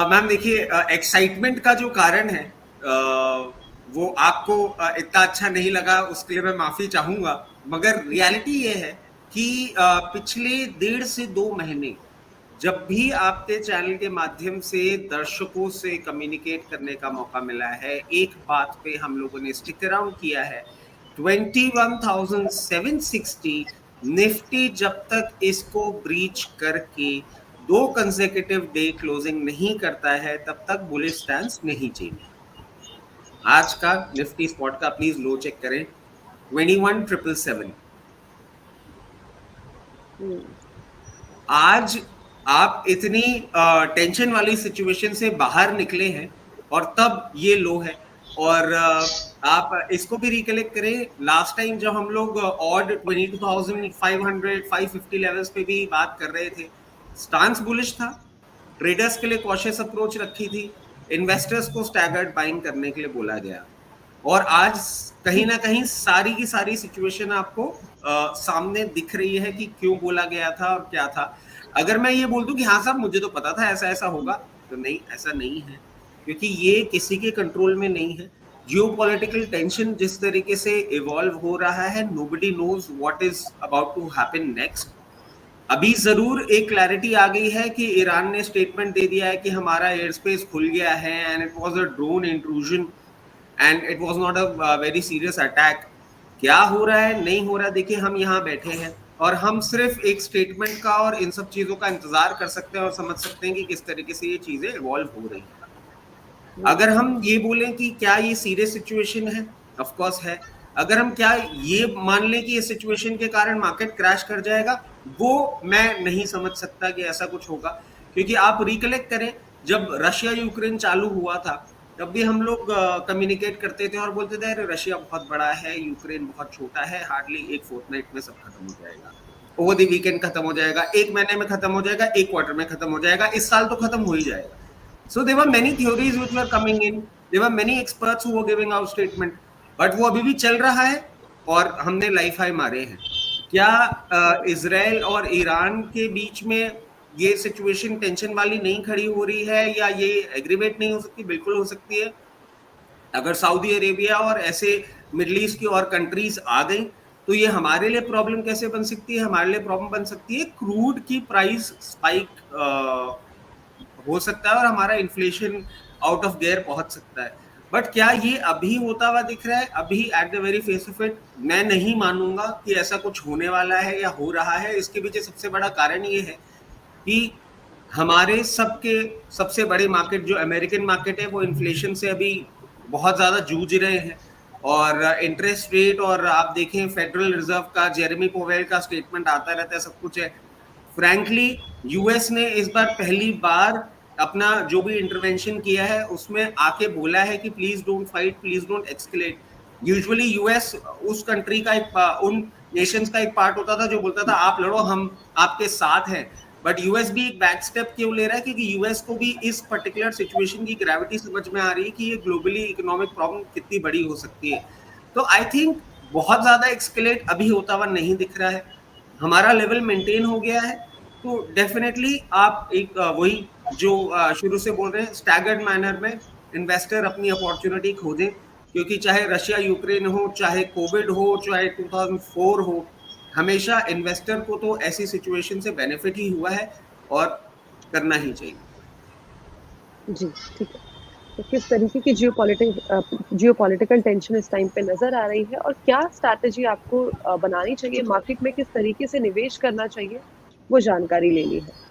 Ma'am देखिए, excitement का जो कारण है वो आपको इतना अच्छा नहीं लगा, उसके लिए मैं माफी चाहूंगा। मगर रियलिटी ये है कि पिछले 1.5 से 2 महीने जब भी आपके चैनल के माध्यम से दर्शकों से कम्युनिकेट करने का मौका मिला है, एक बात पे हम लोगों ने स्टिक अराउंड किया है। 21,760 निफ्टी जब तक इसको ब्रीच करके 2 कंसेक्यूटिव डे क्लोजिंग नहीं करता है, तब तक बुलिश स्टैंस नहीं चेंज। आज का निफ्टी स्पॉट का प्लीज लो चेक करें, 21,777। आज आप इतनी टेंशन वाली सिचुएशन से बाहर निकले हैं और तब ये लो है। और आप इसको भी रिकलेक्ट करें, लास्ट टाइम जब हम लोग ऑड 22,500 550 लेवल्स पे भी बात कर रहे थे, स्टांस बुलिश था, ट्रेडर्स के लिए कॉशियस अप्रोच रखी थी, इन्वेस्टर्स को स्टैगर्ड बाइंग करने के लिए बोला गया। और आज कहीं ना कहीं सारी की सारी सिचुएशन आपको सामने दिख रही है कि क्यों बोला गया था और क्या था। अगर मैं ये बोल दूं कि हाँ साहब मुझे तो पता था ऐसा ऐसा होगा, तो नहीं, ऐसा नहीं है, क्योंकि ये किसी के कंट्रोल में नहीं है। जियोपॉलिटिकल टेंशन जिस तरीके से इवॉल्व हो रहा है, nobody knows what is about to happen next. अभी जरूर एक क्लैरिटी आ गई है कि ईरान ने स्टेटमेंट दे दिया है कि हमारा एयर स्पेस खुल गया है and it was a drone intrusion and it was not a very serious attack. क्या हो रहा है नहीं हो रहा है, देखिए हम यहाँ बैठे हैं और हम सिर्फ एक स्टेटमेंट का और इन सब चीजों का इंतजार कर सकते हैं और समझ सकते हैं कि किस तरीके से ये चीजें इवॉल्व हो रही हैं। अगर हम ये बोलें कि क्या ये सीरियस सिचुएशन है, ऑफ कोर्स है। अगर हम क्या ये मान लें कि ये सिचुएशन के कारण मार्केट क्रैश कर जाएगा, वो मैं नहीं समझ सकता कि ऐसा कुछ होगा। क्योंकि आप रिकलेक्ट करें, जब रशिया यूक्रेन चालू हुआ था तब भी हम लोग कम्युनिकेट करते थे और बोलते थे अरे रशिया बहुत बड़ा है, यूक्रेन बहुत छोटा है, हार्डली एक फोर्टनाइट में सब खत्म हो जाएगा, ओवर द वीकेंड खत्म हो जाएगा, 1 महीने में खत्म हो जाएगा, 1 क्वार्टर में खत्म हो जाएगा, इस साल तो खत्म हो ही जाएगा। So there were many theories which were coming in. There were many experts who were giving out statement. But वो अभी भी चल रहा है और हमने लाइफ हाई मारे हैं। क्या इजराइल और ईरान के बीच में ये सिचुएशन टेंशन वाली नहीं खड़ी हो रही है या ये एग्रीवेट नहीं हो सकती? बिल्कुल हो सकती है। अगर सऊदी अरेबिया और ऐसे मिडल ईस्ट की और कंट्रीज आ गई तो ये हमारे लिए प्रॉब्लम कैसे बन सकती है? हमारे लिए प्रॉब्लम बन सकती है क्रूड की प्राइस स्पाइक हो सकता है और हमारा इन्फ्लेशन आउट ऑफ गियर पहुंच सकता है। बट क्या ये अभी होता हुआ दिख रहा है? अभी at the very face of it मैं नहीं मानूंगा कि ऐसा कुछ होने वाला है या हो रहा है। इसके पीछे सबसे बड़ा कारण ये है कि हमारे सबके सबसे बड़े मार्केट जो अमेरिकन मार्केट है वो इन्फ्लेशन से अभी बहुत ज्यादा जूझ रहे हैं। और इंटरेस्ट रेट, और आप देखें फेडरल रिजर्व का जेरेमी पोवेल का स्टेटमेंट आता रहता है, सब कुछ है। फ्रैंकली यूएस ने इस बार पहली बार अपना जो भी इंटरवेंशन किया है उसमें आके बोला है कि please don't fight, please don't escalate. Usually US उस कंट्री का उन नेशंस का एक पार्ट होता था जो बोलता था आप लड़ो, हम आपके साथ हैं। बट यूएस भी एक बैक स्टेप क्यों ले रहा है? क्योंकि यूएस को भी इस पर्टिकुलर सिचुएशन की ग्रेविटी समझ में आ रही है कि ये ग्लोबली इकोनॉमिक प्रॉब्लम कितनी बड़ी हो सकती है। तो आई थिंक बहुत ज्यादा एक्सकेलेट अभी होता हुआ नहीं दिख रहा है, हमारा लेवल मेंटेन हो गया है। तो डेफिनेटली आप एक वही जो शुरू से बोल रहे हैं, स्टैगर्ड मैनर में इन्वेस्टर अपनी अपॉर्चुनिटी खोजें। क्योंकि चाहे रशिया यूक्रेन हो, चाहे कोविड हो, चाहे 2004 हो, हमेशा इन्वेस्टर को तो ऐसी सिचुएशन से बेनिफिट ही हुआ है और करना ही चाहिए। जी, ठीक है। तो किस तरीके की जियोपॉलिटिकल टेंशन इस टाइम पे नज़र आ रही है और क्या स्ट्रैटेजी आपको बनानी चाहिए, मार्केट में किस तरीके से निवेश करना चाहिए, वो जानकारी लेनी है।